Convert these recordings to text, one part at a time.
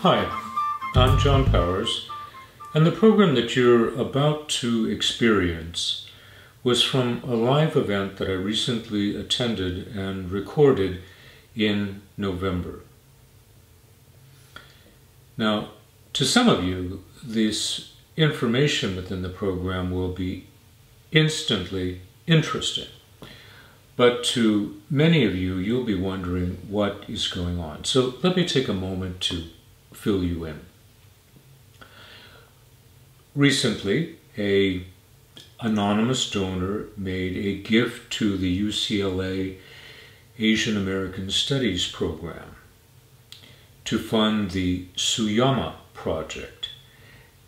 Hi, I'm John Powers, and the program that you're about to experience was from a live event that I recently attended and recorded in November. Now, to some of you, this information within the program will be instantly interesting, but to many of you, you'll be wondering what is going on. So let me take a moment to fill you in. Recently, an anonymous donor made a gift to the UCLA Asian American Studies program to fund the Suyama Project.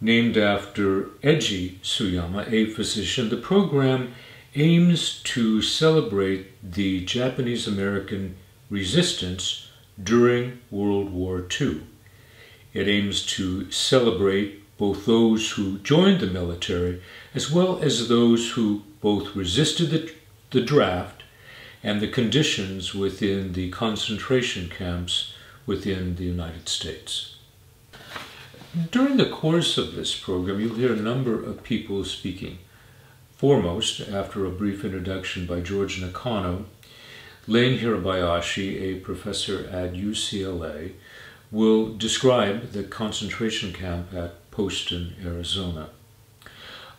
Named after Eiji Suyama, a physician, the program aims to celebrate the Japanese-American resistance during World War II. It aims to celebrate both those who joined the military as well as those who both resisted the draft and the conditions within the concentration camps within the United States. During the course of this program, you'll hear a number of people speaking. Foremost, after a brief introduction by George Nakano, Lane Hirabayashi, a professor at UCLA, will describe the concentration camp at Poston, Arizona.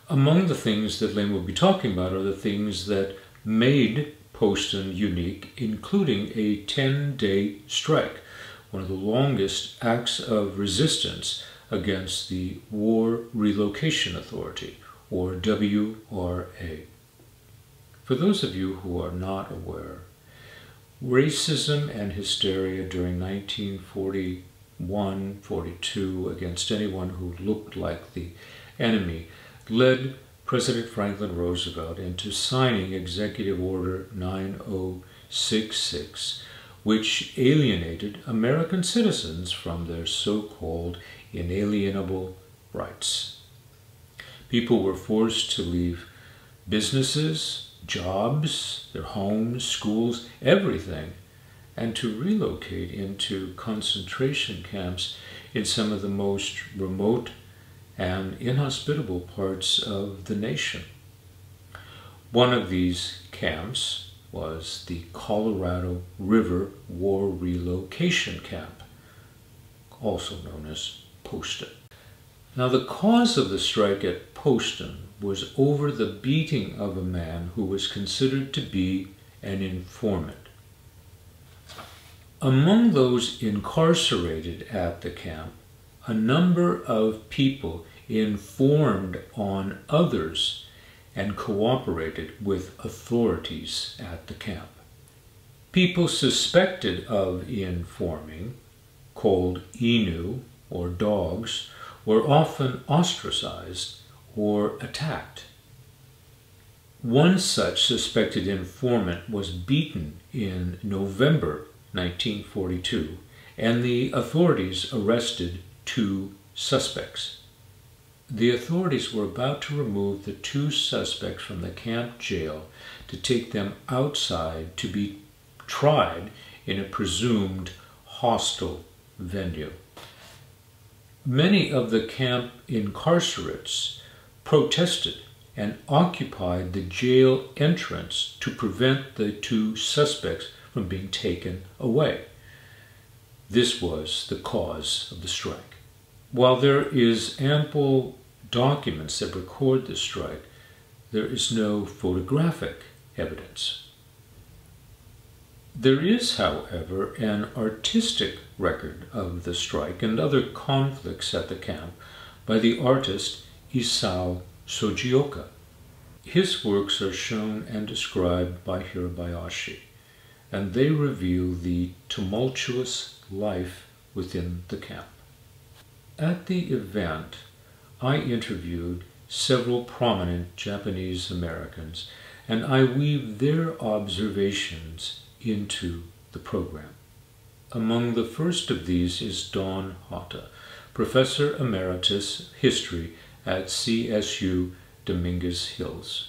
Among the things that Lane will be talking about are the things that made Poston unique, including a 10-day strike, one of the longest acts of resistance against the War Relocation Authority, or WRA. For those of you who are not aware, racism and hysteria during 1941-42 against anyone who looked like the enemy led President Franklin Roosevelt into signing Executive Order 9066, which alienated American citizens from their so-called inalienable rights. People were forced to leave businesses, jobs, their homes, schools, everything, and to relocate into concentration camps in some of the most remote and inhospitable parts of the nation. One of these camps was the Colorado River War Relocation Camp, also known as Poston. Now, the cause of the strike at Poston was over the beating of a man who was considered to be an informant. Among those incarcerated at the camp, a number of people informed on others and cooperated with authorities at the camp. People suspected of informing, called inu, or dogs, were often ostracized or attacked. One such suspected informant was beaten in November 1942, and the authorities arrested 2 suspects. The authorities were about to remove the 2 suspects from the camp jail to take them outside to be tried in a presumed hostile venue. Many of the camp incarcerates protested and occupied the jail entrance to prevent the 2 suspects from being taken away. This was the cause of the strike. While there is ample documents that record the strike, there is no photographic evidence. There is, however, an artistic record of the strike and other conflicts at the camp by the artist Isao Sogioka. His works are shown and described by Hirabayashi, and they reveal the tumultuous life within the camp. At the event, I interviewed several prominent Japanese Americans, and I weaved their observations into the program. Among the first of these is Don Hata, Professor Emeritus History at CSU Dominguez Hills.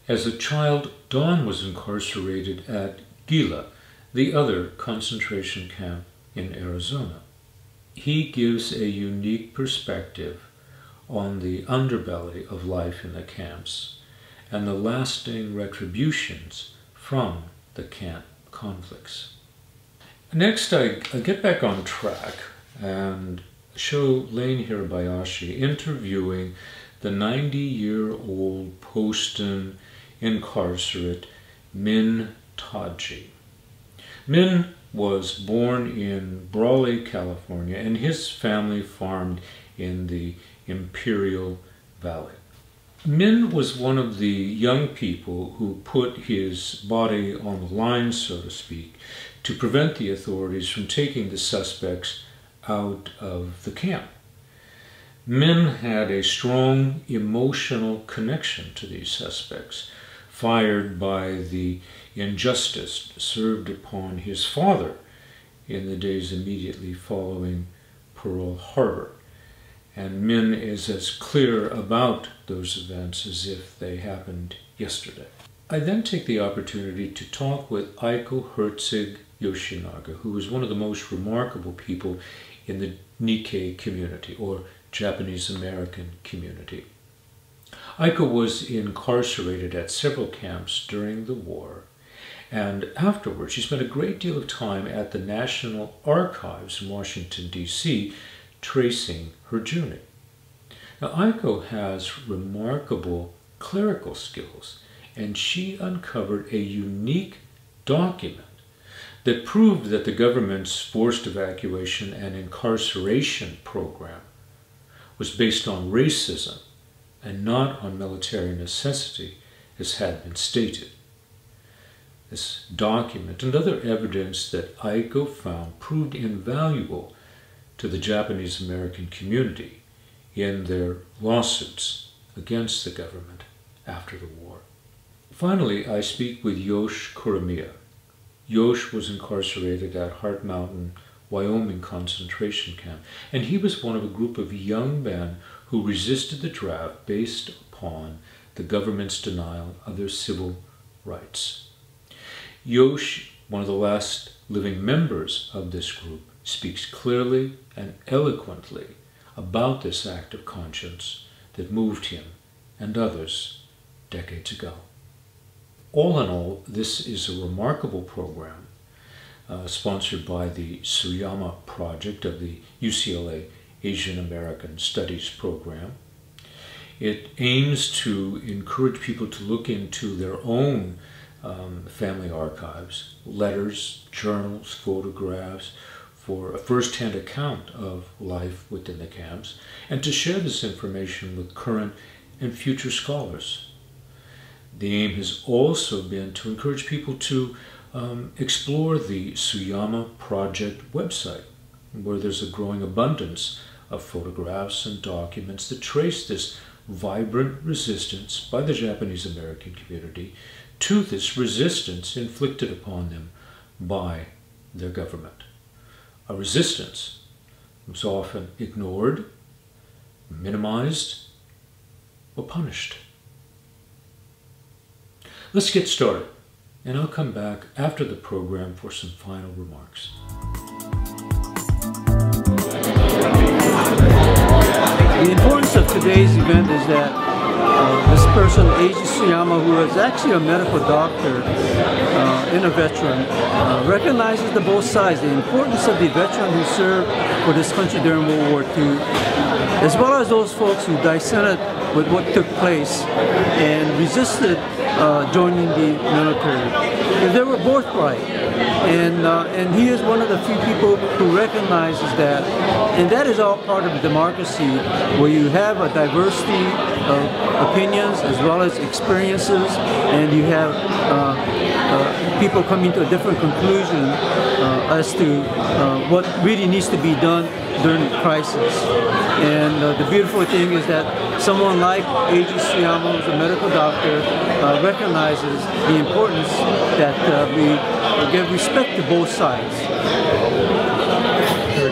As a child, Don was incarcerated at Gila, the other concentration camp in Arizona. He gives a unique perspective on the underbelly of life in the camps and the lasting retributions from the camp conflicts. Next, I get back on track and show Lane Hirabayashi interviewing the 90-year-old Poston incarcerate Min Tajii. Min was born in Brawley, California, and his family farmed in the Imperial Valley. Min was one of the young people who put his body on the line, so to speak, to prevent the authorities from taking the suspects out of the camp. Min had a strong emotional connection to these suspects, fired by the injustice served upon his father in the days immediately following Pearl Harbor. And Min is as clear about those events as if they happened yesterday. I then take the opportunity to talk with Aiko Herzig-Yoshinaga, who is one of the most remarkable people in the Nikkei community, or Japanese American community. Aiko was incarcerated at several camps during the war, and afterwards she spent a great deal of time at the National Archives in Washington, D.C., tracing her journey. Now, Aiko has remarkable clerical skills, and she uncovered a unique document that proved that the government's forced evacuation and incarceration program was based on racism and not on military necessity, as had been stated. This document and other evidence that Aiko found proved invaluable to the Japanese American community in their lawsuits against the government after the war. Finally, I speak with Yosh Kuromiya. Yosh was incarcerated at Heart Mountain, Wyoming concentration camp, and he was one of a group of young men who resisted the draft based upon the government's denial of their civil rights. Yosh, one of the last living members of this group, speaks clearly and eloquently about this act of conscience that moved him and others decades ago. All in all, this is a remarkable program sponsored by the Suyama Project of the UCLA Asian American Studies program. It aims to encourage people to look into their own family archives, letters, journals, photographs, for a first-hand account of life within the camps, and to share this information with current and future scholars. The aim has also been to encourage people to explore the Suyama Project website, where there's a growing abundance of photographs and documents that trace this vibrant resistance by the Japanese American community to this resistance inflicted upon them by their government. A resistance was often ignored, minimized, or punished. Let's get started, and I'll come back after the program for some final remarks. The importance of today's event is that this person, Eiji Suyama, who is actually a medical doctor and a veteran, recognizes the both sides, the importance of the veteran who served for this country during World War II, as well as those folks who dissented with what took place and resisted joining the military. because they were both right. And he is one of the few people who recognizes that, and that is all part of democracy, where you have a diversity of opinions as well as experiences, and you have people coming to a different conclusion as to what really needs to be done during the crisis. And the beautiful thing is that someone like Eiji Suyama, who's a medical doctor, recognizes the importance that we give respect to both sides.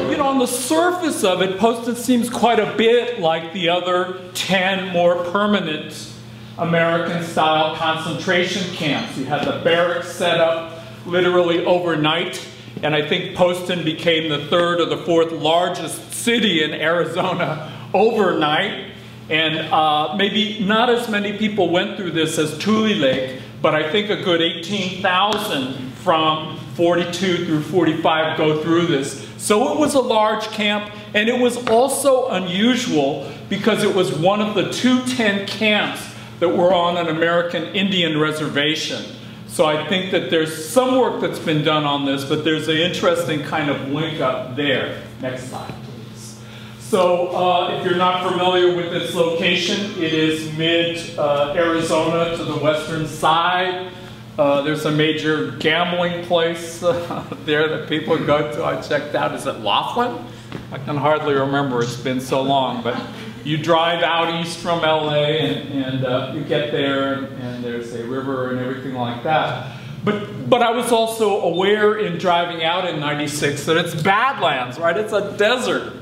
You know, on the surface of it, Poston seems quite a bit like the other 10 more permanent American-style concentration camps. You had the barracks set up literally overnight, and I think Poston became the 3rd or the 4th largest city in Arizona overnight. And maybe not as many people went through this as Tule Lake, but I think a good 18,000 from 42 through 45 go through this. So it was a large camp, and it was also unusual because it was one of the 210 camps that were on an American Indian reservation. So I think that there's some work that's been done on this, but there's an interesting kind of link up there. Next slide, please. So if you're not familiar with this location, it is mid-Arizona to the western side. There's a major gambling place there that people go to. I checked out. Is it Laughlin? I can hardly remember. It's been so long. But you drive out east from LA and you get there, and there's a river and everything like that. But I was also aware in driving out in '96 that it's Badlands, right? It's a desert.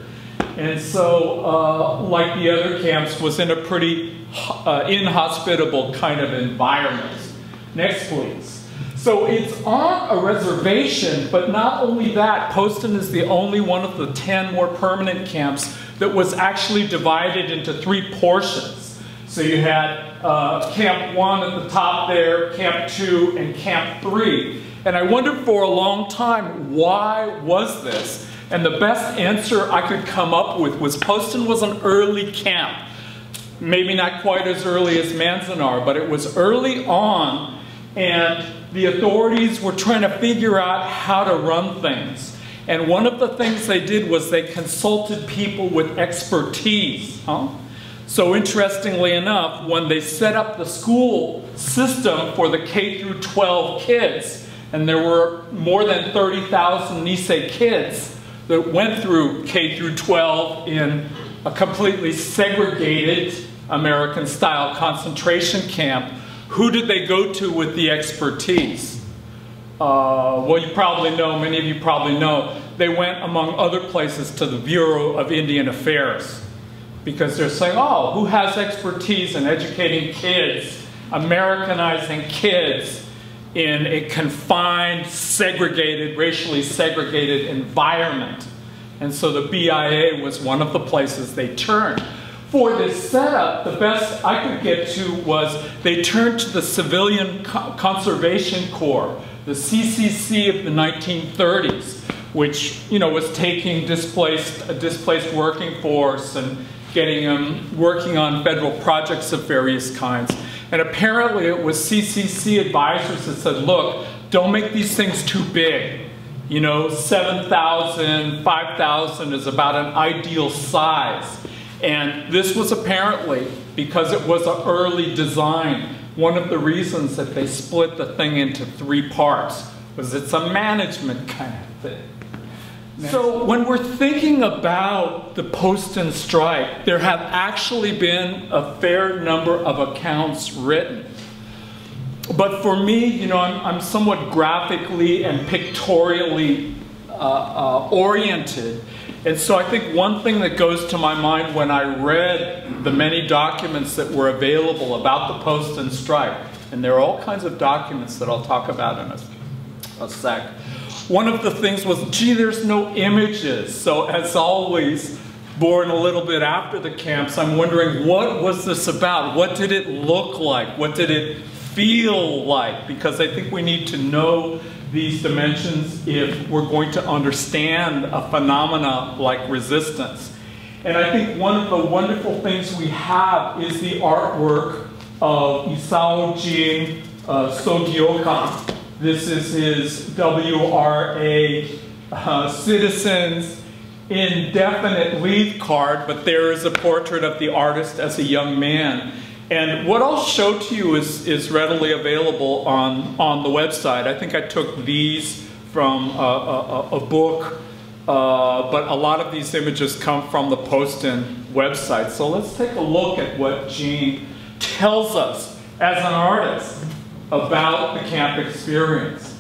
And so, like the other camps, was in a pretty inhospitable kind of environment. Next, please. So it's on a reservation, but not only that, Poston is the only one of the 10 more permanent camps that was actually divided into 3 portions. So you had Camp 1 at the top there, Camp 2, and Camp 3. And I wondered for a long time, why was this? And the best answer I could come up with was Poston was an early camp. Maybe not quite as early as Manzanar, but it was early on, and the authorities were trying to figure out how to run things. And one of the things they did was they consulted people with expertise. So interestingly enough, when they set up the school system for the K through 12 kids, and there were more than 30,000 Nisei kids that went through K through 12 in a completely segregated American-style concentration camp, who did they go to with the expertise? Well, you probably know, many of you probably know, they went, among other places, to the Bureau of Indian Affairs. Because they're saying, oh, who has expertise in educating kids, Americanizing kids in a confined, segregated, racially segregated environment? And so the BIA was one of the places they turned. For this setup, the best I could get to was they turned to the Civilian Conservation Corps, the CCC of the 1930s, which, you know, was taking a displaced working force and getting them working on federal projects of various kinds. And apparently it was CCC advisors that said, look, don't make these things too big. You know, 7,000, 5,000 is about an ideal size. And this was apparently, because it was an early design, one of the reasons that they split the thing into 3 parts was it's a management kind of thing. So when we're thinking about the Poston strike, there have actually been a fair number of accounts written. But for me, you know, I'm somewhat graphically and pictorially oriented. And so I think one thing that goes to my mind when I read the many documents that were available about the Poston strike, and there are all kinds of documents that I'll talk about in a sec. One of the things was, gee, there's no images. So as always, born a little bit after the camps, I'm wondering, what was this about? What did it look like? What did it feel like? Because I think we need to know these dimensions if we're going to understand a phenomena like resistance. And I think one of the wonderful things we have is the artwork of Isao Sogioka. This is his WRA Citizens Indefinite Leave card, but there is a portrait of the artist as a young man. And what I'll show to you is readily available on the website. I think I took these from a book, but a lot of these images come from the Poston website. So let's take a look at what Gene tells us as an artist about the camp experience.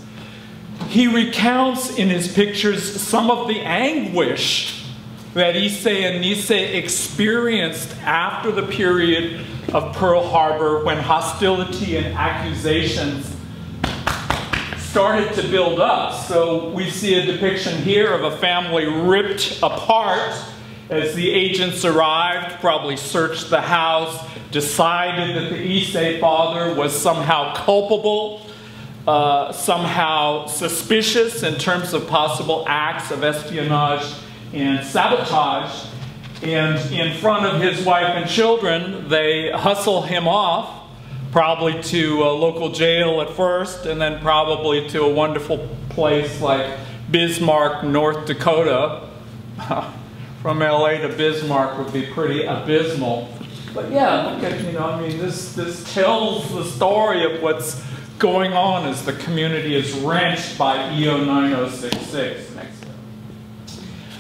He recounts in his pictures some of the anguish that Issei and Nisei experienced after the period of Pearl Harbor, when hostility and accusations started to build up. So we see a depiction here of a family ripped apart as the agents arrived, probably searched the house, decided that the Issei father was somehow culpable, somehow suspicious in terms of possible acts of espionage and sabotage. And in front of his wife and children, they hustle him off, probably to a local jail at first, and then probably to a wonderful place like Bismarck, North Dakota. From LA to Bismarck would be pretty abysmal. But yeah, look at, I mean, this tells the story of what's going on as the community is wrenched by EO 9066. Next.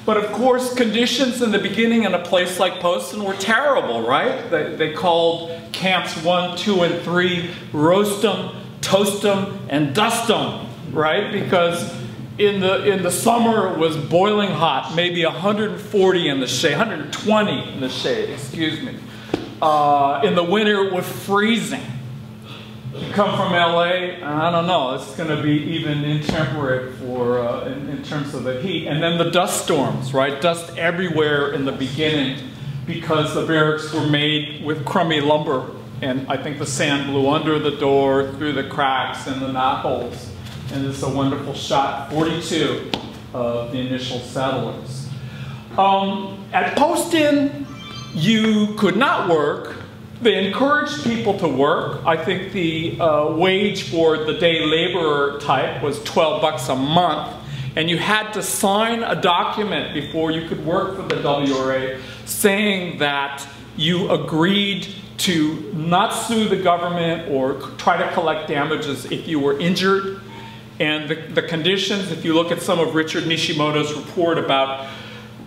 But of course, conditions in the beginning in a place like Poston were terrible, right? They called camps 1, 2, and 3 roast 'em, toast 'em, and dust 'em, right? Because in the summer it was boiling hot, maybe 140 in the shade, 120 in the shade, excuse me. In the winter it was freezing. You come from LA, I don't know, it's going to be even intemperate for in terms of the heat. And then the dust storms, right? Dust everywhere in the beginning because the barracks were made with crummy lumber, and I think the sand blew under the door, through the cracks and the knotholes. And this is a wonderful shot, 42 of the initial settlers. At Poston, you could not work. They encouraged people to work. I think the wage for the day laborer type was 12 bucks a month. And you had to sign a document before you could work for the WRA saying that you agreed to not sue the government or try to collect damages if you were injured. And the conditions, if you look at some of Richard Nishimoto's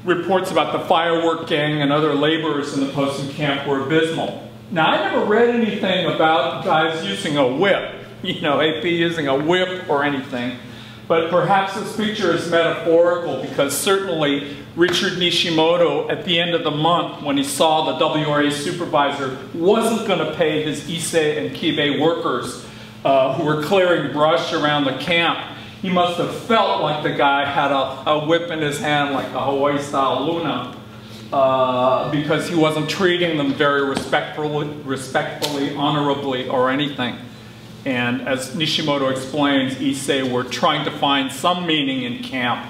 reports about the firework gang and other laborers in the Poston camp, were abysmal. Now, I never read anything about guys using a whip, AP using a whip or anything, but perhaps this picture is metaphorical, because certainly Richard Nishimoto, at the end of the month, when he saw the WRA supervisor wasn't going to pay his Issei and Kibe workers who were clearing brush around the camp, he must have felt like the guy had a whip in his hand, like a Hawaii-style Luna. Because he wasn't treating them very respectfully, honorably, or anything. And as Nishimoto explains, Issei were trying to find some meaning in camp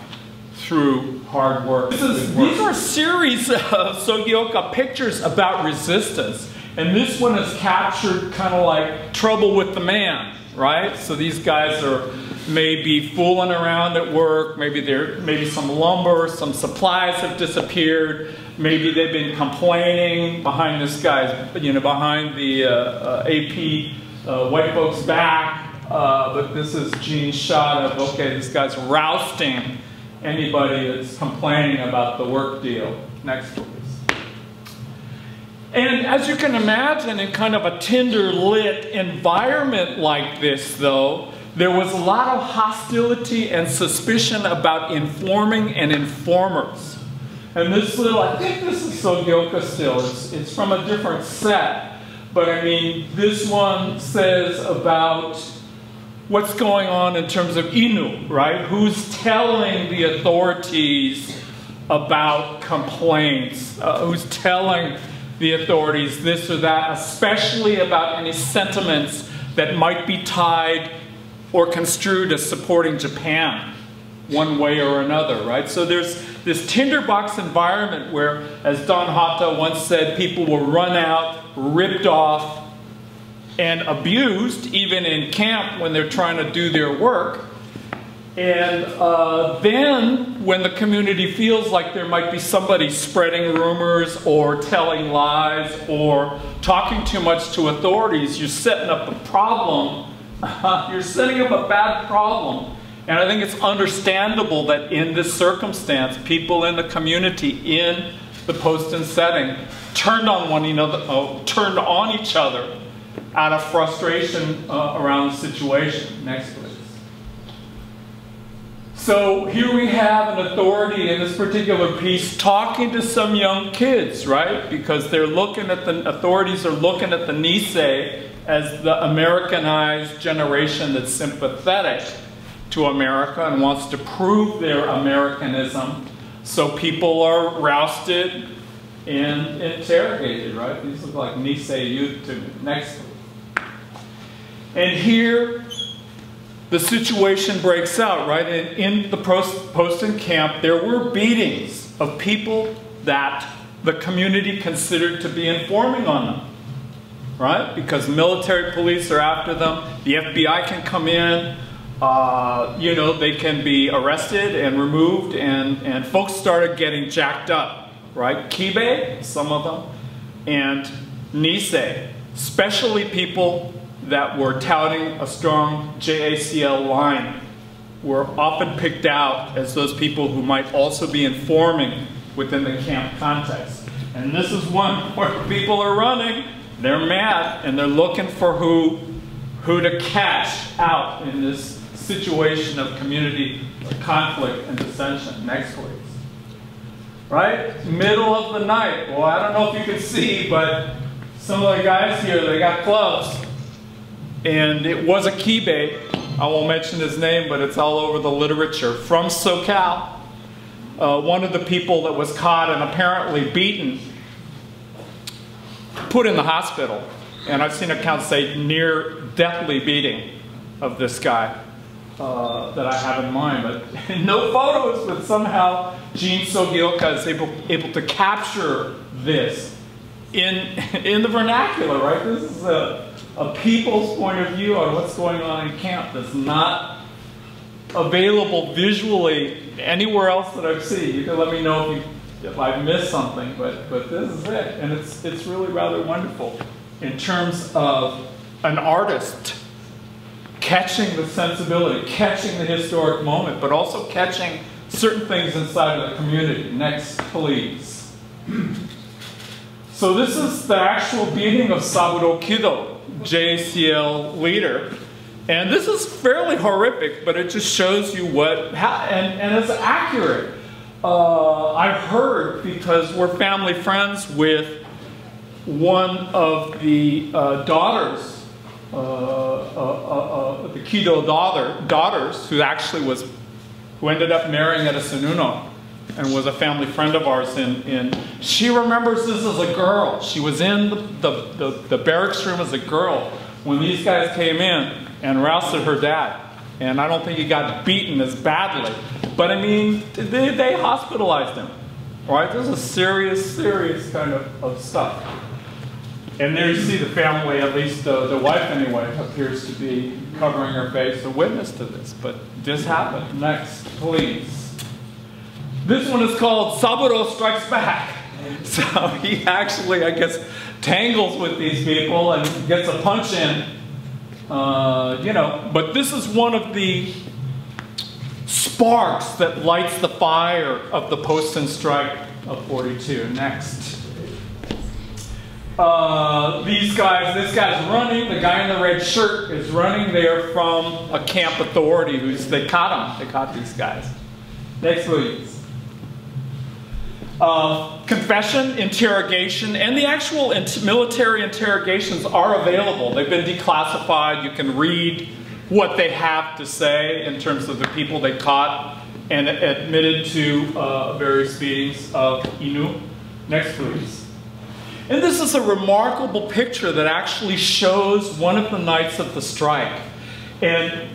through hard work. These are a series of Sogioka pictures about resistance. And this one is captured kind of like trouble with the man, right? So these guys are maybe fooling around at work, maybe some lumber, some supplies have disappeared, maybe they've been complaining behind this guy's, behind the AP white folks' back, but this is Gene's shot of, okay, this guy's rousting anybody that's complaining about the work deal. Next, please. And as you can imagine, in kind of a tinder-lit environment like this, though, there was a lot of hostility and suspicion about informing and informers. And this little, I think this is Sogioka still, it's from a different set. But I mean, this one says about what's going on in terms of Inu, right? Who's telling the authorities about complaints? Who's telling the authorities this or that, especially about any sentiments that might be tied or construed as supporting Japan one way or another, right? So there's this tinderbox environment where, as Don Hata once said, people will run out, ripped off, and abused, even in camp when they're trying to do their work. And then when the community feels like there might be somebody spreading rumors or telling lies or talking too much to authorities, you're setting up a problem. You're setting up a bad problem. And I think it's understandable that in this circumstance, people in the community in the Poston setting turned on each other out of frustration around the situation. Next, please. So here we have an authority in this particular piece talking to some young kids, right? Because they're looking at the authorities are looking at the Nisei as the Americanized generation that's sympathetic to America and wants to prove their Americanism. So people are rousted and interrogated, right? These look like Nisei youth to me. Next. And here, the situation breaks out, right? In the Poston camp, there were beatings of people that the community considered to be informing on them, right? Because military police are after them. The FBI can come in. You know, they can be arrested and removed, and folks started getting jacked up, right? Kibe, some of them, and Nisei, especially people that were touting a strong JACL line, were often picked out as those people who might also be informing within the camp context. And this is one where people are running, they're mad, and they're looking for who to catch out in this situation of community conflict and dissension. Next, please. Right? Middle of the night. Well, I don't know if you can see, but some of the guys here, they got clubs. And it was a Kibe. I won't mention his name, but it's all over the literature. From SoCal. One of the people that was caught and apparently beaten, put in the hospital. And I've seen accounts say near deathly beating of this guy. That I have in mind, but no photos, but somehow Gene Sogioka is able to capture this in the vernacular, right? This is a people's point of view on what's going on in camp that's not available visually anywhere else that I've seen. You can let me know if I've missed something, but this is it, and it's really rather wonderful in terms of an artist catching the sensibility, catching the historic moment, but also catching certain things inside of the community. Next, please. So this is the actual beating of Saburo Kido, JCL leader. And this is fairly horrific, but it just shows you and it's accurate. I've heard, because we're family friends with one of the daughters, the Kido daughters, who ended up marrying at a Sununo and was a family friend of ours. She remembers this as a girl. She was in the barracks room as a girl when these guys came in and rousted her dad. And I don't think he got beaten as badly. But I mean, they hospitalized him. Right? This is serious, serious kind of stuff. And there you see the family, at least the wife anyway, appears to be covering her face, a witness to this. But this happened. Next, please. This one is called Saburo Strikes Back. So he actually, I guess, tangles with these people and gets a punch in. You know, but this is one of the sparks that lights the fire of the Poston strike of 42. Next. This guy's running, the guy in the red shirt is running there from a camp authority they caught him. They caught these guys. Next, please. Confession, interrogation, and the actual military interrogations are available. They've been declassified. You can read what they have to say in terms of the people they caught and admitted to various beatings of Inu. Next, please. And this is a remarkable picture that actually shows one of the nights of the strike. And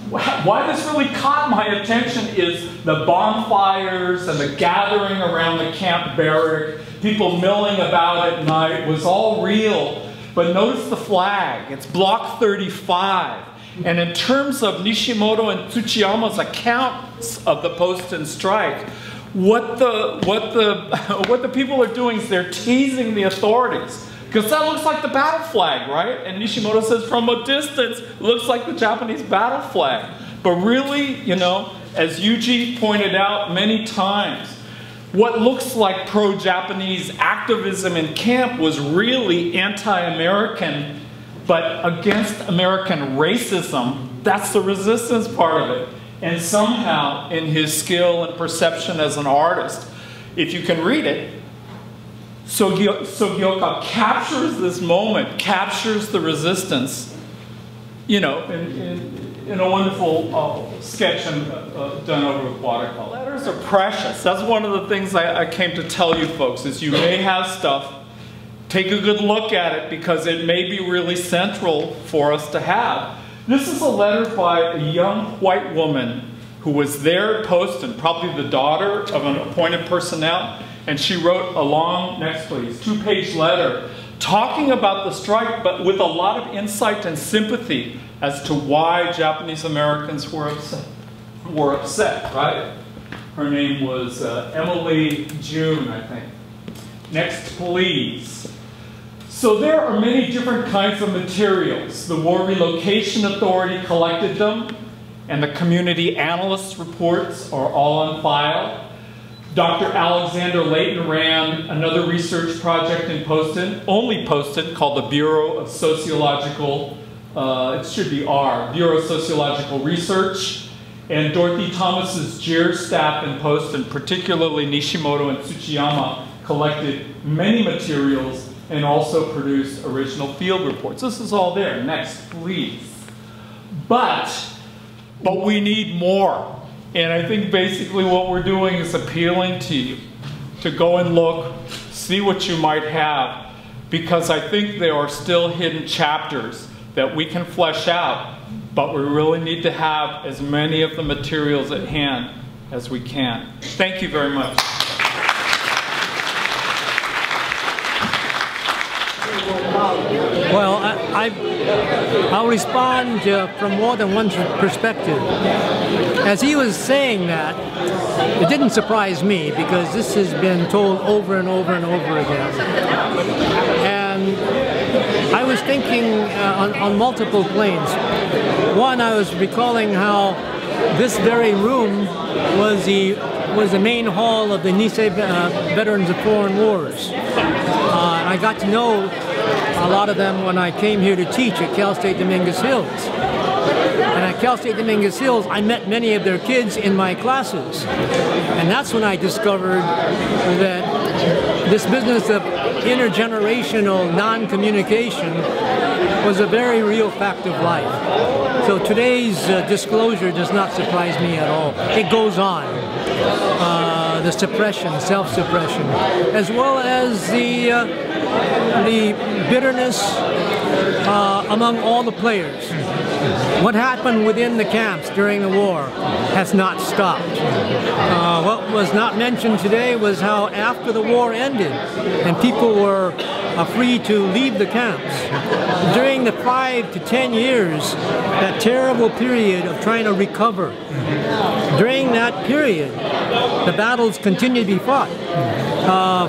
why this really caught my attention is the bonfires and the gathering around the camp barrack, people milling about at night, was all real. But notice the flag, it's block 35. And in terms of Nishimoto and Tsuchiyama's accounts of the Poston strike, what the people are doing is they're teasing the authorities. Because that looks like the battle flag, right? And Nishimoto says from a distance, it looks like the Japanese battle flag. But really, you know, as Yuji pointed out many times, what looks like pro-Japanese activism in camp was really anti-American, but against American racism. That's the resistance part of it. And somehow, in his skill and perception as an artist, if you can read it, Sogioka captures this moment, captures the resistance, you know, in a wonderful sketch done over with watercolor. Letters are precious. That's one of the things I came to tell you folks, is you may have stuff, take a good look at it because it may be really central for us to have. This is a letter by a young white woman who was there at Poston, probably the daughter of an appointed personnel, and she wrote a long, next please, 2-page letter talking about the strike, but with a lot of insight and sympathy as to why Japanese Americans were upset, right? Her name was Emily June, I think. Next, please. So there are many different kinds of materials. The War Relocation Authority collected them, and the community analysts' reports are all on file. Dr. Alexander Layton ran another research project in Poston, only Poston, called the Bureau of Sociological, it should be R, Bureau of Sociological Research. And Dorothy Thomas's JIR staff in Poston, particularly Nishimoto and Tsuchiyama, collected many materials and also produced original field reports. This is all there. Next, please. But we need more. And I think basically what we're doing is appealing to you to go and look, see what you might have, because I think there are still hidden chapters that we can flesh out, but we really need to have as many of the materials at hand as we can. Thank you very much. Well, I'll respond from more than one perspective. As he was saying that, it didn't surprise me because this has been told over and over and over again. And I was thinking on multiple planes. One, I was recalling how this very room was the main hall of the Nisei Veterans of Foreign Wars. I got to know a lot of them when I came here to teach at Cal State Dominguez Hills. And at Cal State Dominguez Hills, I met many of their kids in my classes. And that's when I discovered that this business of intergenerational non-communication was a very real fact of life. So today's disclosure does not surprise me at all. It goes on. The suppression, self-suppression, as well as the bitterness among all the players. What happened within the camps during the war has not stopped. What was not mentioned today was how after the war ended and people were free to leave the camps, during the 5 to 10 years, that terrible period of trying to recover, during that period, the battles continued to be fought.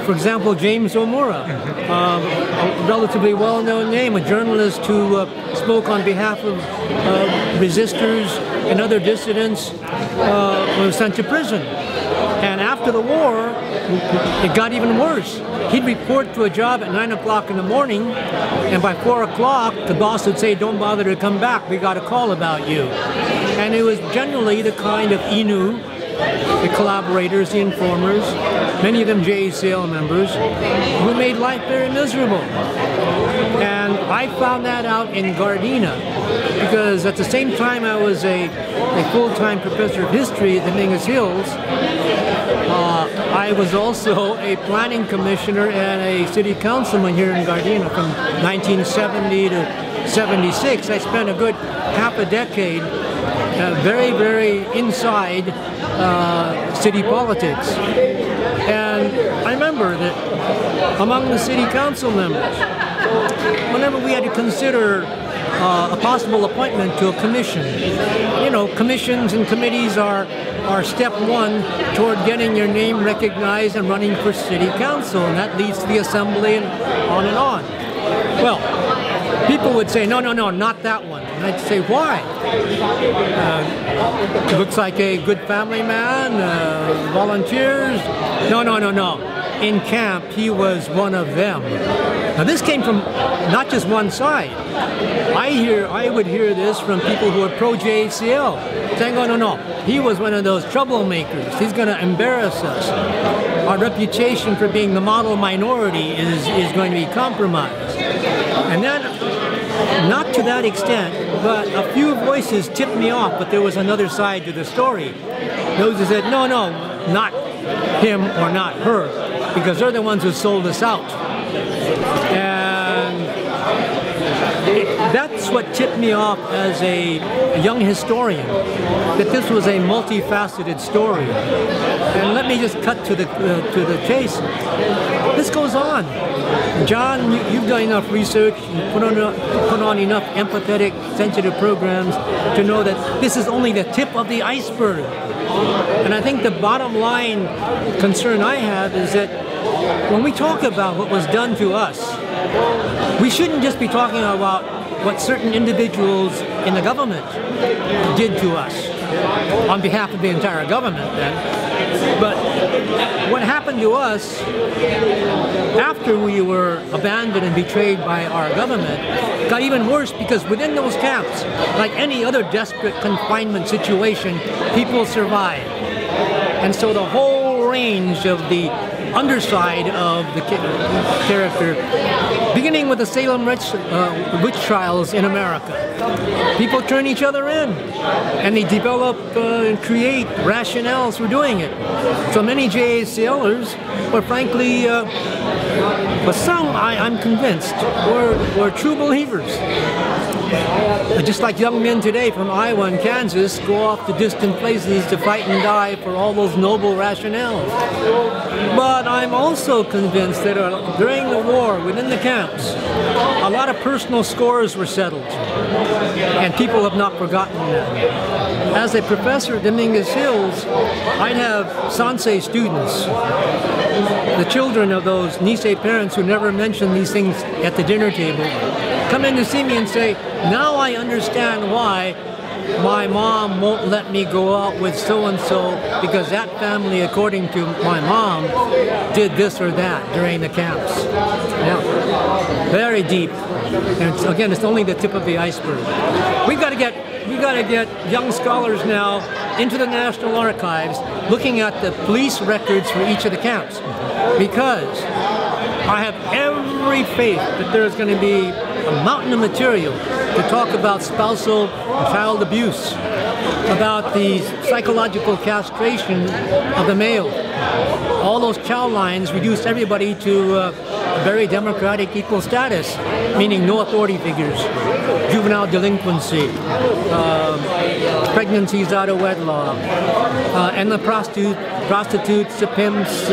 For example, James Omura, a relatively well-known name, a journalist who spoke on behalf of resistors and other dissidents, was sent to prison. And after the war, it got even worse. He'd report to a job at 9 o'clock in the morning, and by 4 o'clock, the boss would say, "Don't bother to come back, we got a call about you." And it was generally the kind of Inu, the collaborators, the informers, many of them JACL members, who made life very miserable. And I found that out in Gardena, because at the same time I was a full-time professor of history at Dominguez Hills, I was also a planning commissioner and a city councilman here in Gardena from 1970 to 76. I spent a good half a decade very, very inside city politics. And I remember that among the city council members, whenever we had to consider a possible appointment to a commission. You know, commissions and committees are step one toward getting your name recognized and running for city council, and that leads to the assembly and on and on. Well, people would say, no, not that one. And I'd say, why? He looks like a good family man, volunteers. No. In camp, he was one of them. Now this came from not just one side. I would hear this from people who are pro-JACL, saying, oh, no, he was one of those troublemakers. He's going to embarrass us. Our reputation for being the model minority is going to be compromised. And then, not to that extent, but a few voices tipped me off, but there was another side to the story. Those who said, no, not him or not her, because they're the ones who sold us out. And that's what tipped me off as a young historian, that this was a multifaceted story. And let me just cut to the chase. This goes on. John, you've done enough research and put on enough empathetic, sensitive programs to know that this is only the tip of the iceberg. And I think the bottom line concern I have is that when we talk about what was done to us, we shouldn't just be talking about what certain individuals in the government did to us on behalf of the entire government then. But what happened to us after we were abandoned and betrayed by our government got even worse, because within those camps, like any other desperate confinement situation, people survived. And so the whole range of the underside of the character, beginning with the Salem witch trials in America. People turn each other in, and they develop and create rationales for doing it. So many JACLers were frankly, but some, I'm convinced, were true believers. Just like young men today from Iowa and Kansas go off to distant places to fight and die for all those noble rationales. But I'm also convinced that during the war, within the camps, a lot of personal scores were settled, and people have not forgotten that. As a professor at Dominguez Hills, I'd have Sansei students, the children of those Nisei parents who never mentioned these things at the dinner table, come in to see me and say, now I understand why my mom won't let me go out with so-and-so, because that family, according to my mom, did this or that during the camps. Yeah. Very deep. And again, it's only the tip of the iceberg. We've got to get young scholars now into the National Archives looking at the police records for each of the camps, because I have every faith that there's going to be a mountain of material to talk about spousal and child abuse, about the psychological castration of the male. All those chow lines reduced everybody to very democratic equal status, meaning no authority figures, juvenile delinquency, pregnancies out of wedlock, and the prostitutes, the pimps,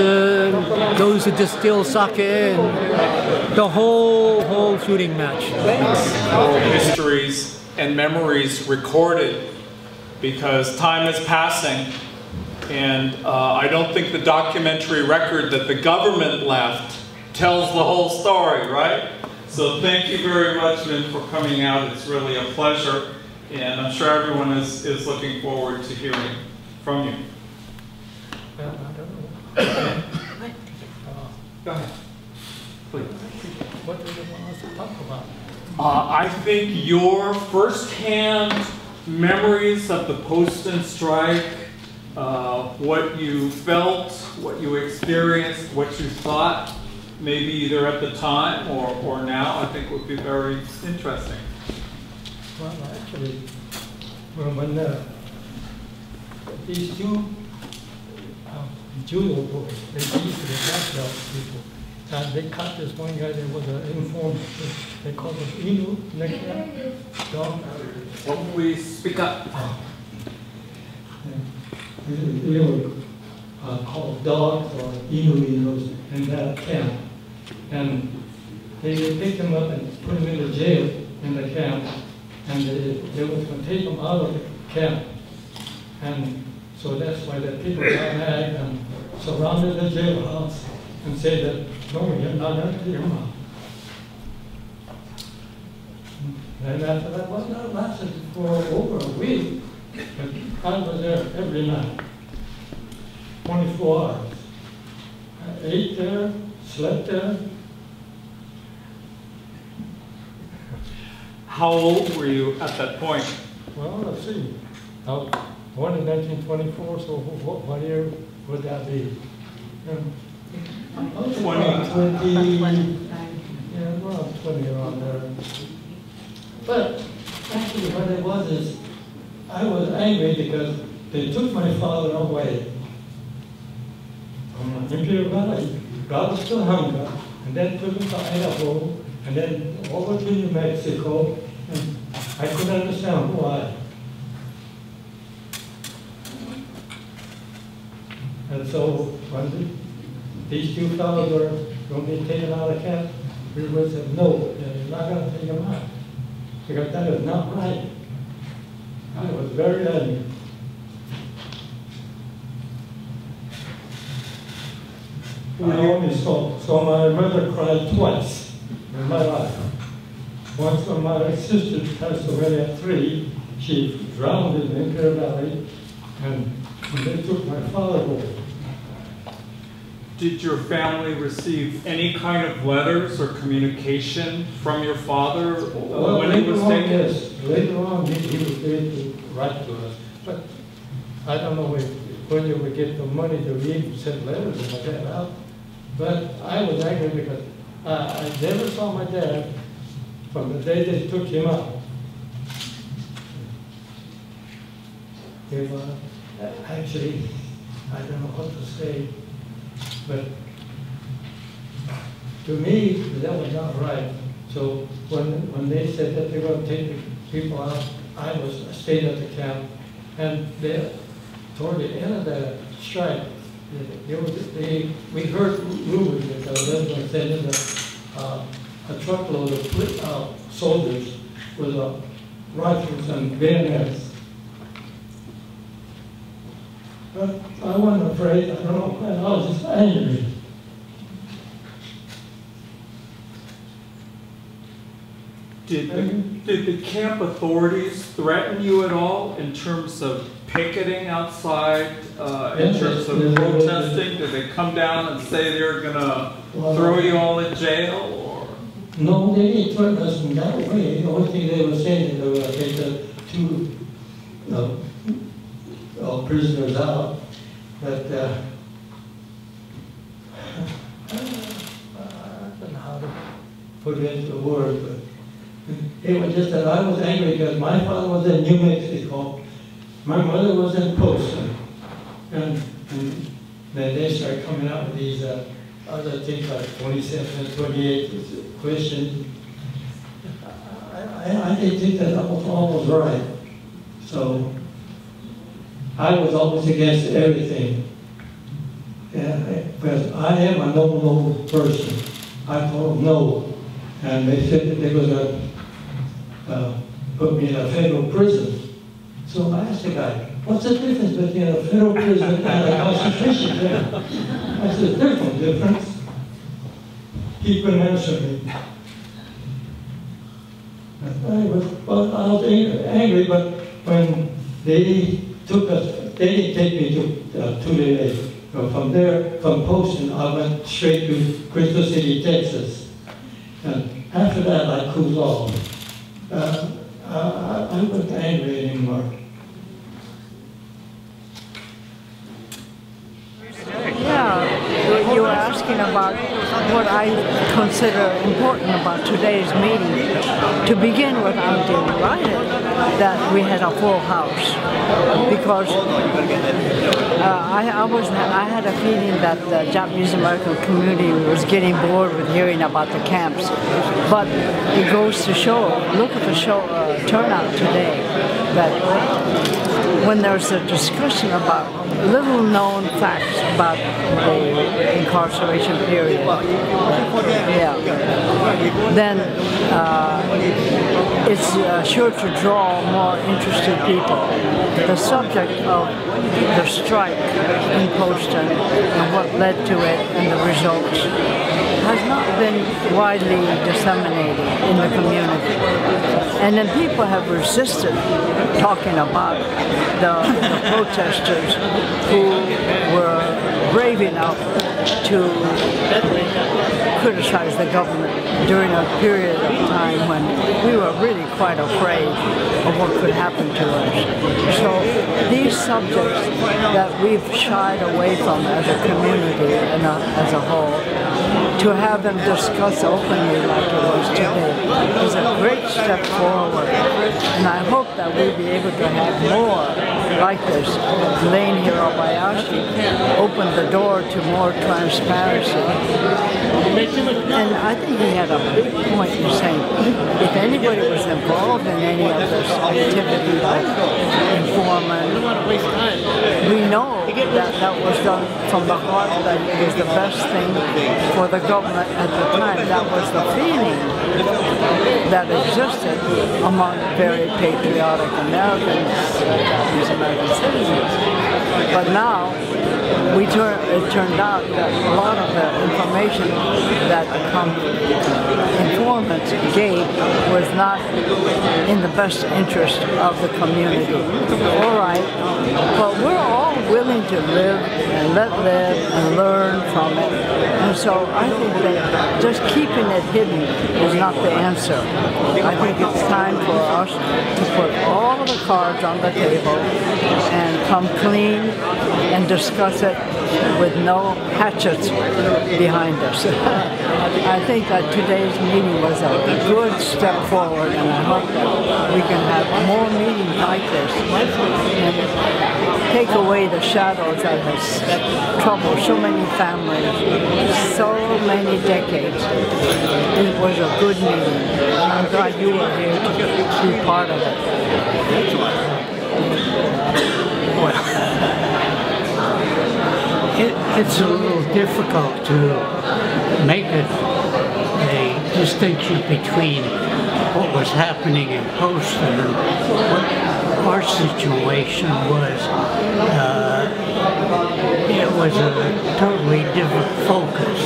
those who distill sake, and the whole shooting match. Histories and memories recorded, because time is passing, and I don't think the documentary record that the government left tells the whole story, right? So thank you very much, Lynn, for coming out. It's really a pleasure, and I'm sure everyone is looking forward to hearing from you. I don't know. Go ahead, please. What do you want us to talk about? I think your firsthand memories of the Poston strike, what you felt, what you experienced, what you thought, maybe either at the time or now, I think would be very interesting. Well, actually, when these two judo boys, they beat the black belt people, and they cut this one guy that was an informed, they called him Inu, next dog. What would we speak up? They were called dogs or Inu in that camp. And they picked him up and put him in the jail in the camp, and they was going to take him out of the camp. And so that's why the people got mad and surrounded the jailhouse and said that, no, you're not going to take him out. And after that, well, that lasted for over a week. But I was there every night, 24 hours. I ate there, slept there. How old were you at that point? Well, let's see. I was born in 1924, so what year would that be? 20. Yeah, well, 20 around there. But actually what it was is, I was angry because they took my father away from Imperial Valley, brought us to Hunger, and then took him to Idaho, and then over to New Mexico, and I couldn't understand why. And so when these two fellows were going to be taken out of camp, we said, no, you're not going to take them out, because that is not right. I was very angry. I only saw my mother cry twice in my life. Once when my sister passed away at 3, she drowned in the Imperial Valley, and they took my father away. Did your family receive any kind of letters or communication from your father when he was taken? Yes. Later on, he was able to write to us. But I don't know when you would get the money to read and send letters and like that out. But I was angry because I never saw my dad from the day they took him out. Actually, I don't know what to say. But to me, that was not right. So when they said that they were going to take the people out, I stayed at the camp. And toward the end of the strike, we heard rumors that they were going to send in a truckload of soldiers with rifles and bayonets. But I wasn't afraid. I don't know. I was just angry. Did the camp authorities threaten you at all in terms of picketing outside, in terms of protesting? Did they come down and say they're going to throw you all in jail? Or? No, they didn't threaten us in that way. The only thing they were saying is they were going to take the 2 prisoners out, but I don't know how to put it into words, but it was just that I was angry because my father was in New Mexico, my mother was in Poston, and then they started coming out with these other things like 27 and 28 questions. I didn't think that was almost right, so I was always against everything. Because I am a no person. I told them no. And they said that they were going to put me in a federal prison. So I asked the guy, what's the difference between a federal prison and a concentration camp? I said, there's no difference. He couldn't answer me. I was angry, but when they took us, they didn't take me to the from there, from Poston, I went straight to Crystal City, Texas. And after that, I cooled off. I wasn't angry anymore. Yeah, you were asking about what I consider important about today's meeting. To begin with, I'm delighted that we had a full house because I had a feeling that the Japanese American community was getting bored with hearing about the camps. But it goes to show, look at the show turnout today, that when there's a discussion about little known facts about the incarceration period, then it's sure to draw more interested people. The subject of the strike in Poston and what led to it and the results has not been widely disseminated in the community. And then people have resisted talking about the protesters who were brave enough to criticize the government during a period of time when we were really quite afraid of what could happen to us. So these subjects that we've shied away from as a community and as a whole, to have them discussed openly like it was today is a great step forward. And I hope that we'll be able to have more like this. Lane Hirabayashi opened the door to more transparency. And I think he had a big point in saying if anybody was involved in any of this activity like informant, we know that that was done from the heart, that it was the best thing for the government at the time. That was the feeling that existed among very patriotic Americans, these American citizens. But now, it turned out that a lot of the information that informants gave was not in the best interest of the community. All right, but we're all willing to live and let live and learn from it. And so I think that just keeping it hidden is not the answer. I think it's time for us to put all of the cards on the table and come clean and discuss it with no hatchets behind us. I think that today's meeting was a good step forward, and I hope that we can have more meetings like this and take away the shadows that has troubled so many families, so many decades. It was a good meeting, and I'm glad you were here to be part of it. It's a little difficult to make a distinction between what was happening in Poston and what our situation was. It was a totally different focus.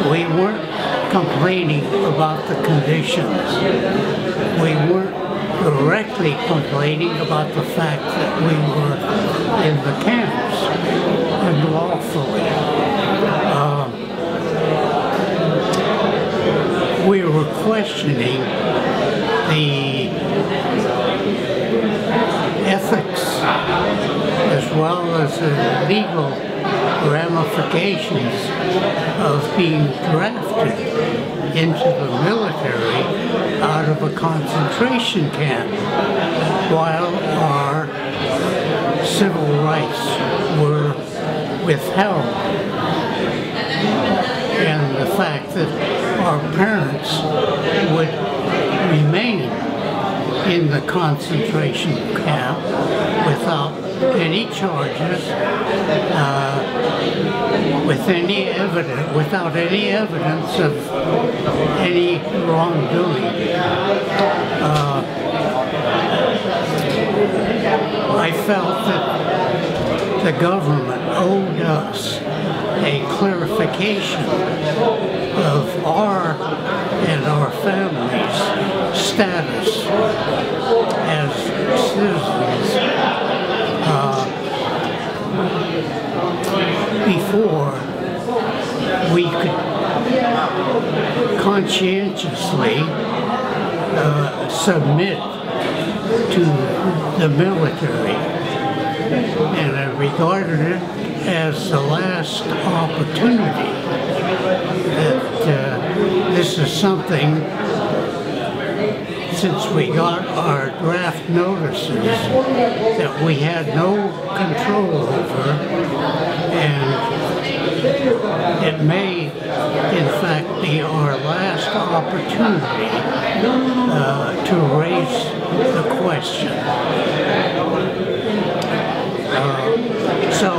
We weren't complaining about the conditions. We weren't directly complaining about the fact that we were in the camps and lawfully. We were questioning the ethics as well as the legal ramifications of being drafted into the military out of a concentration camp while our civil rights were withheld. And the fact that our parents would remain in the concentration camp without any charges, without any evidence of any wrongdoing. I felt that the government owed us a clarification of our and our families' status as citizens before we could conscientiously submit to the military. And I regarded it as the last opportunity that this is something, since we got our draft notices, that we had no control over, and it may in fact be our last opportunity to raise the question. So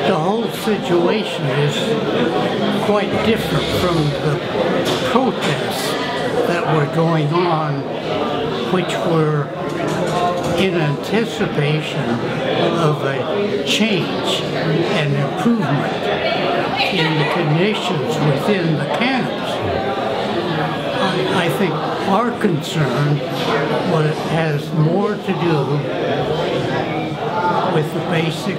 the whole situation is quite different from the protests that were going on, which were in anticipation of a change and improvement in the conditions within the camps. I think our concern has more to do with the basic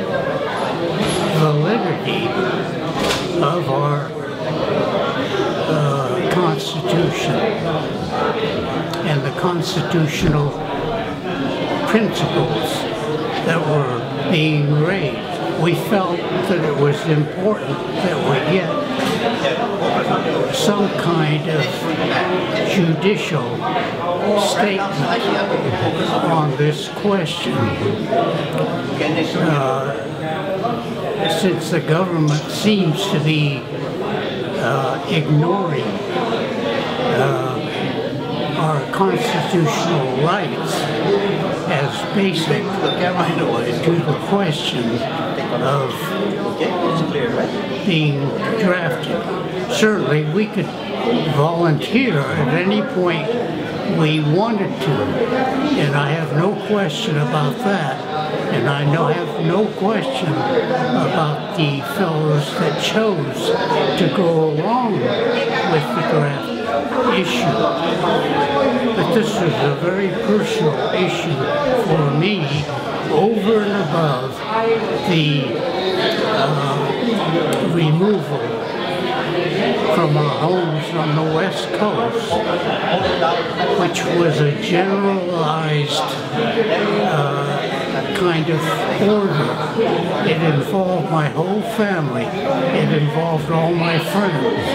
validity of our Constitution and the constitutional principles that were being raised. We felt that it was important that we get some kind of judicial statement on this question. Since the government seems to be ignoring our constitutional rights as basic to the question of being drafted. Certainly we could volunteer at any point we wanted to, and I have no question about that. And I have no question about the fellows that chose to go along with the draft issue. But this is a very personal issue for me, over and above the removal from our homes on the West Coast, which was a generalized kind of order. It involved my whole family. It involved all my friends.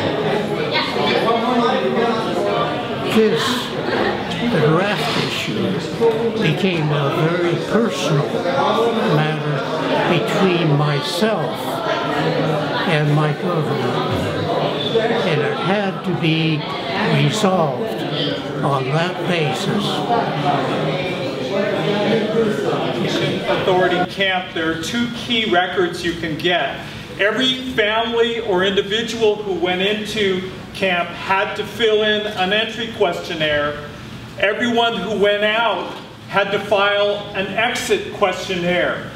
The draft issue, became a very personal matter between myself and my government. And it had to be resolved on that basis. Authority camp, there are two key records you can get. Every family or individual who went into camp had to fill in an entry questionnaire. Everyone who went out had to file an exit questionnaire.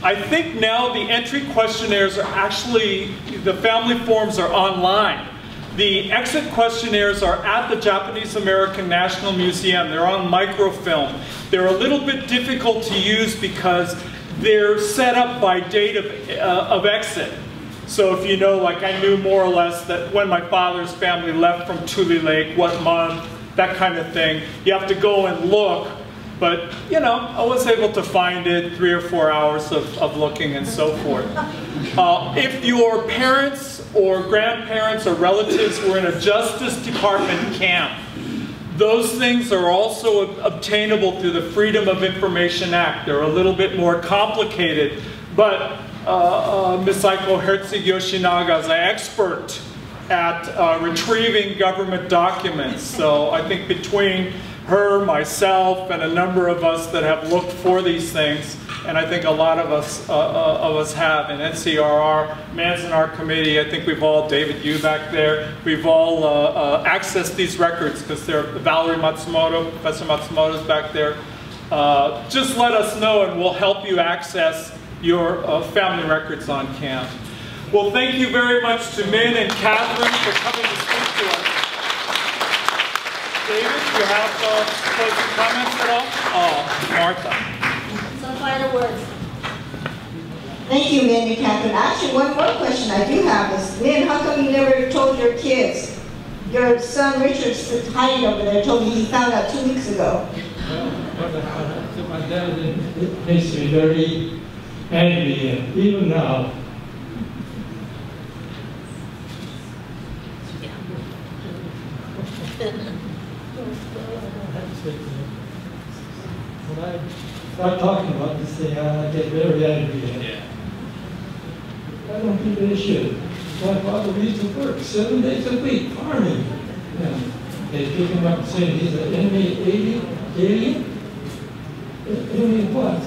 I think now the entry questionnaires are actually, the family forms are online. The exit questionnaires are at the Japanese American National Museum. They're on microfilm. They're a little bit difficult to use because they're set up by date of exit. So if you know, like I knew more or less that when my father's family left from Tule Lake, what month, that kind of thing. You have to go and look. But, you know, I was able to find it 3 or 4 hours of looking and so forth. If your parents or grandparents or relatives were in a Justice Department camp, those things are also obtainable through the Freedom of Information Act. They're a little bit more complicated, but Ms. Aiko Herzig-Yoshinaga is an expert at retrieving government documents. So I think between her, myself, and a number of us that have looked for these things, and I think a lot of us have, and NCRR, Manzanar Committee, I think we've all, David, you back there, we've all accessed these records because they're Valerie Matsumoto, Professor Matsumoto's back there. Just let us know and we'll help you access your family records on camp. Well, thank you very much to Min and Catherine for coming to speak to us. David, do you have closing comments at all? Oh, Martha. Some final words. Thank you, Min and Catherine. Actually, one more question I do have is, Min, how come you never told your kids? Your son Richard's hiding over there told me he found out 2 weeks ago. Well, my dad makes me very angry, and even now. When I start talking about this thing, I get very angry. I don't think they should. My father used to work 7 days a week farming. And they pick him up saying he's an enemy alien. Enemy what?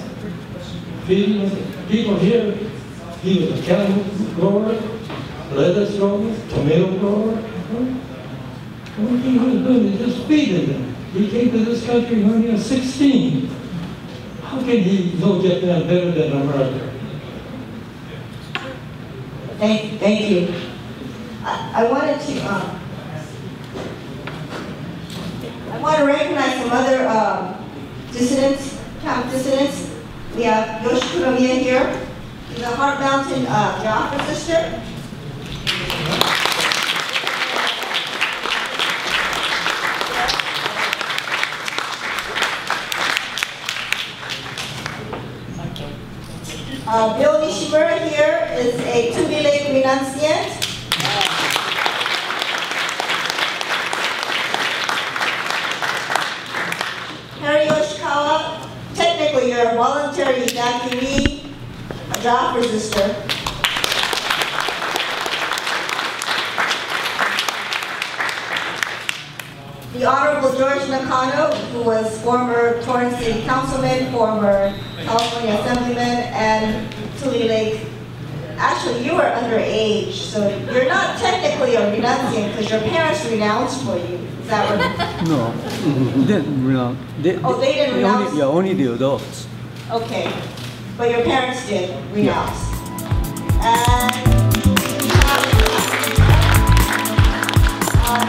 feeding people here. He was a cattle grower, lettuce grower, tomato grower. One thing he was doing is just feeding them. He came to this country when he was 16. How can he know Japan better than America? Thank you. I want to recognize some other dissidents, camp dissidents. We have Yosh Kuromiya here. He's a Heart Mountain geographer sister. Bill Nishimura here is a Tule Lake renunciant. Harry Yoshikawa, technically you're a voluntary evacuee, a job resistor. The Honorable George Nakano, who was former Torrance City Councilman, former California Assemblyman, and Tule Lake. Actually, you were underage, so you're not technically a renunciant because your parents renounced for you. Is that right? No, didn't renounce. They didn't renounce? Only the adults. Okay, but your parents did renounce. And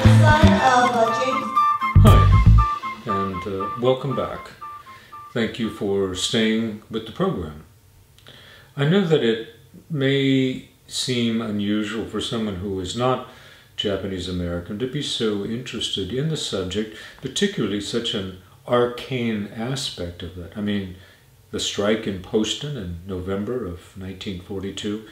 the son of James. Hi, and welcome back. Thank you for staying with the program. I know that it may seem unusual for someone who is not Japanese American to be so interested in the subject, particularly such an arcane aspect of it. I mean, the strike in Poston in November of 1942.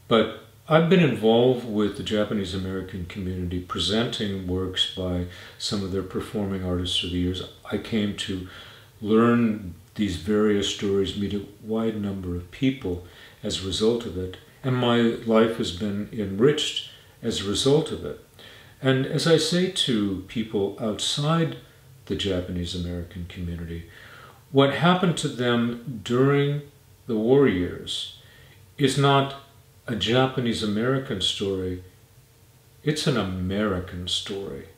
But I've been involved with the Japanese American community presenting works by some of their performing artists through the years. I came to learn these various stories, meet a wide number of people as a result of it, and my life has been enriched as a result of it. And as I say to people outside the Japanese American community, what happened to them during the war years is not a Japanese American story, it's an American story.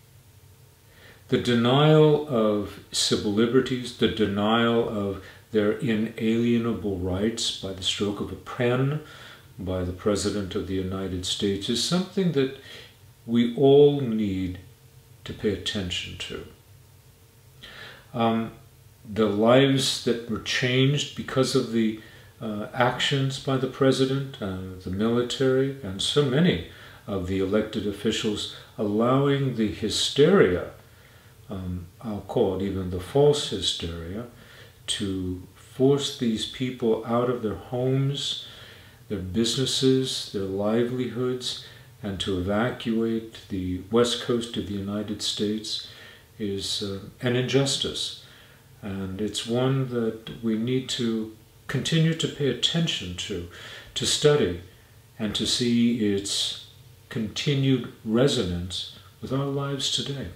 The denial of civil liberties, the denial of their inalienable rights by the stroke of a pen by the President of the United States is something that we all need to pay attention to. The lives that were changed because of the actions by the President, the military, and so many of the elected officials allowing the hysteria, I'll call it even the false hysteria, to force these people out of their homes, their businesses, their livelihoods, and to evacuate the west coast of the United States is an injustice. And it's one that we need to continue to pay attention to study, and to see its continued resonance with our lives today.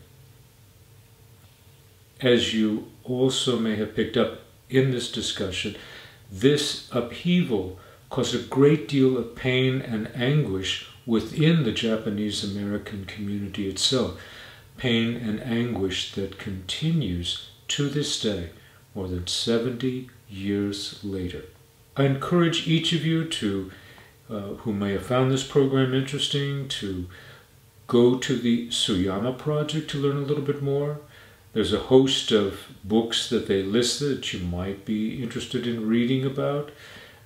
As you also may have picked up in this discussion, this upheaval caused a great deal of pain and anguish within the Japanese American community itself. Pain and anguish that continues to this day, more than 70 years later. I encourage each of you to, who may have found this program interesting, to go to the Suyama Project to learn a little bit more. There's a host of books that they listed that you might be interested in reading about.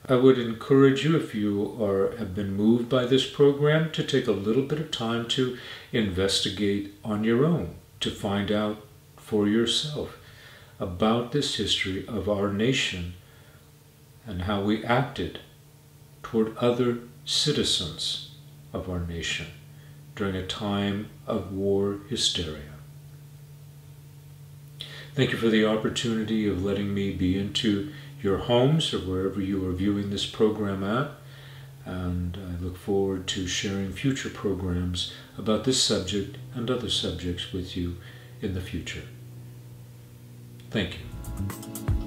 I would encourage you, if you have been moved by this program, to take a little bit of time to investigate on your own, to find out for yourself about this history of our nation and how we acted toward other citizens of our nation during a time of war hysteria. Thank you for the opportunity of letting me be into your homes or wherever you are viewing this program at, and I look forward to sharing future programs about this subject and other subjects with you in the future. Thank you.